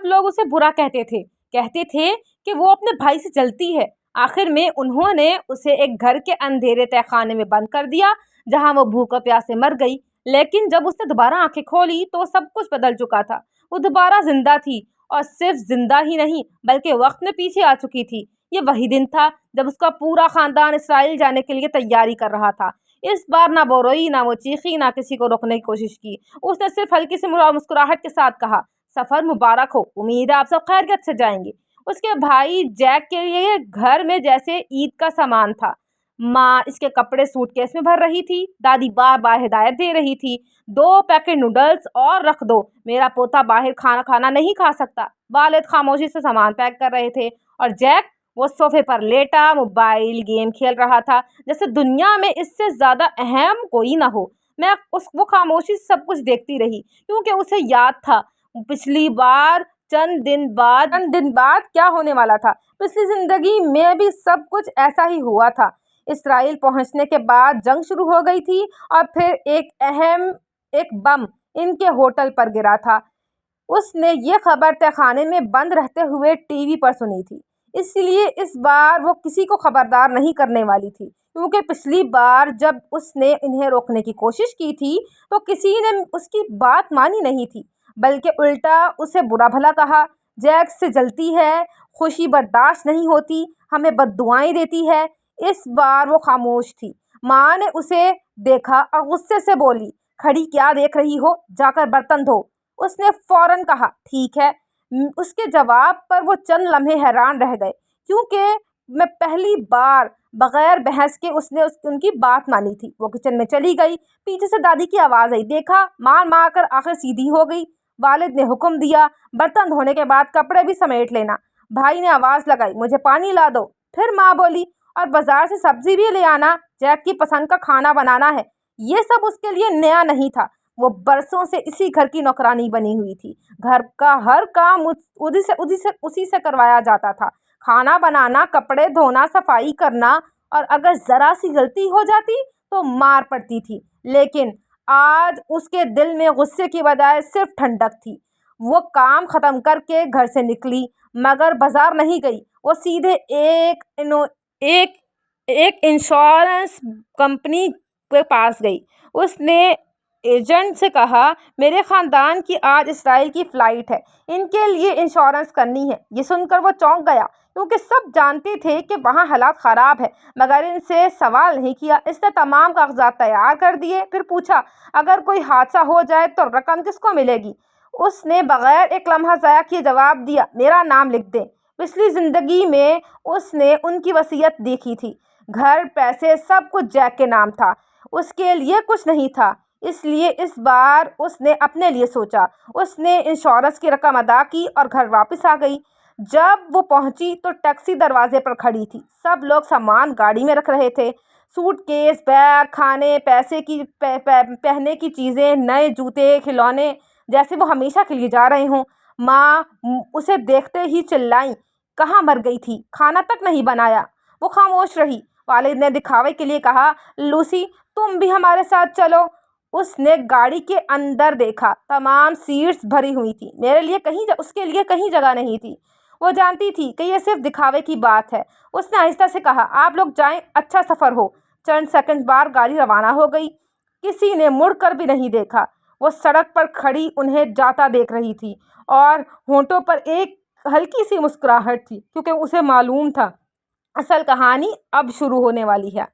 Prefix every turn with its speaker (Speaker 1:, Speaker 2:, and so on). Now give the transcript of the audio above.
Speaker 1: सब लोग उसे बुरा कहते थे कि वो अपने भाई से जलती है। आखिर में उन्होंने उसे एक घर के अंधेरे तहखाने में बंद कर दिया, जहाँ वो भूख और प्यास से मर गई। लेकिन जब उसने दोबारा आंखें खोली तो सब कुछ बदल चुका था। वो दोबारा जिंदा थी, और सिर्फ जिंदा ही नहीं बल्कि वक्त में पीछे आ चुकी थी। ये वही दिन था जब उसका पूरा खानदान इसराइल जाने के लिए तैयारी कर रहा था। इस बार ना वो रोई, ना वो चीखी, ना किसी को रोकने की कोशिश की। उसने सिर्फ हल्की सी मुस्कुराहट के साथ कहा, सफर मुबारक हो, उम्मीद है आप सब खैरियत से जाएंगे। उसके भाई जैक के लिए घर में जैसे ईद का सामान था। माँ इसके कपड़े सूटकेस में भर रही थी। दादी बार बार हिदायत दे रही थी, 2 पैकेट नूडल्स और रख दो, मेरा पोता बाहर खाना खाना नहीं खा सकता। वालिद खामोशी से सामान पैक कर रहे थे, और जैक वो सोफे पर लेटा मोबाइल गेम खेल रहा था, जैसे दुनिया में इससे ज्यादा अहम कोई ना हो। वो खामोशी से सब कुछ देखती रही, क्योंकि उसे याद था पिछली बार चंद दिन बाद क्या होने वाला था। पिछली जिंदगी में भी सब कुछ ऐसा ही हुआ था। इसराइल पहुंचने के बाद जंग शुरू हो गई थी, और फिर एक बम इनके होटल पर गिरा था। उसने ये खबर तहखाने में बंद रहते हुए टीवी पर सुनी थी, इसलिए इस बार वो किसी को खबरदार नहीं करने वाली थी, क्योंकि पिछली बार जब उसने इन्हें रोकने की कोशिश की थी तो किसी ने उसकी बात मानी नहीं थी, बल्कि उल्टा उसे बुरा भला कहा। जैक से जलती है, खुशी बर्दाश्त नहीं होती, हमें बद्दुआएं देती है। इस बार वो खामोश थी। माँ ने उसे देखा और गुस्से से बोली, खड़ी क्या देख रही हो, जाकर बर्तन धो। उसने फौरन कहा, ठीक है। उसके जवाब पर वो चंद लम्हे हैरान रह गए, क्योंकि मैं पहली बार बगैर बहस के उनकी बात मानी थी। वो किचन में चली गई। पीछे से दादी की आवाज़ आई, देखा, मार मार कर आखिर सीधी हो गई। वालिद ने हुक्म दिया, बर्तन धोने के बाद कपड़े भी समेट लेना। भाई ने आवाज़ लगाई, मुझे पानी ला दो। फिर माँ बोली, और बाजार से सब्जी भी ले आना, जैक की पसंद का खाना बनाना है। ये सब उसके लिए नया नहीं था। वो बरसों से इसी घर की नौकरानी बनी हुई थी। घर का हर काम उसी से करवाया जाता था। खाना बनाना, कपड़े धोना, सफाई करना, और अगर ज़रा सी गलती हो जाती तो मार पड़ती थी। लेकिन आज उसके दिल में गुस्से की बजाय सिर्फ ठंडक थी। वो काम ख़त्म करके घर से निकली, मगर बाजार नहीं गई। वो सीधे एक इंश्योरेंस कंपनी के पास गई। उसने एजेंट से कहा, मेरे ख़ानदान की आज इसराइल की फ़्लाइट है, इनके लिए इंश्योरेंस करनी है। ये सुनकर वो चौंक गया, क्योंकि सब जानते थे कि वहाँ हालात ख़राब है, मगर इनसे सवाल नहीं किया। इसने तमाम कागजात तैयार कर दिए। फिर पूछा, अगर कोई हादसा हो जाए तो रकम किसको मिलेगी? उसने बगैर एक लम्हा ज़ाया किए जवाब दिया, मेरा नाम लिख दें। पिछली ज़िंदगी में उसने उनकी वसीयत देखी थी। घर, पैसे, सब कुछ जैक के नाम था। उसके लिए कुछ नहीं था, इसलिए इस बार उसने अपने लिए सोचा। उसने इंश्योरेंस की रकम अदा की और घर वापस आ गई। जब वो पहुंची तो टैक्सी दरवाजे पर खड़ी थी। सब लोग सामान गाड़ी में रख रहे थे, सूटकेस, बैग, खाने, पैसे की पहनने की चीज़ें, नए जूते, खिलौने, जैसे वो हमेशा के लिए जा रहे हों। माँ उसे देखते ही चिल्लाई, कहाँ मर गई थी, खाना तक नहीं बनाया। वो खामोश रही। वालिद ने दिखावे के लिए कहा, लूसी, तुम भी हमारे साथ चलो। उसने गाड़ी के अंदर देखा, तमाम सीट्स भरी हुई थी। उसके लिए कहीं जगह नहीं थी। वो जानती थी कि यह सिर्फ दिखावे की बात है। उसने आहिस्ता से कहा, आप लोग जाएं, अच्छा सफ़र हो। चंद सेकंड बाद गाड़ी रवाना हो गई। किसी ने मुड़कर भी नहीं देखा। वो सड़क पर खड़ी उन्हें जाता देख रही थी, और होंठों पर एक हल्की सी मुस्कुराहट थी, क्योंकि उसे मालूम था असल कहानी अब शुरू होने वाली है।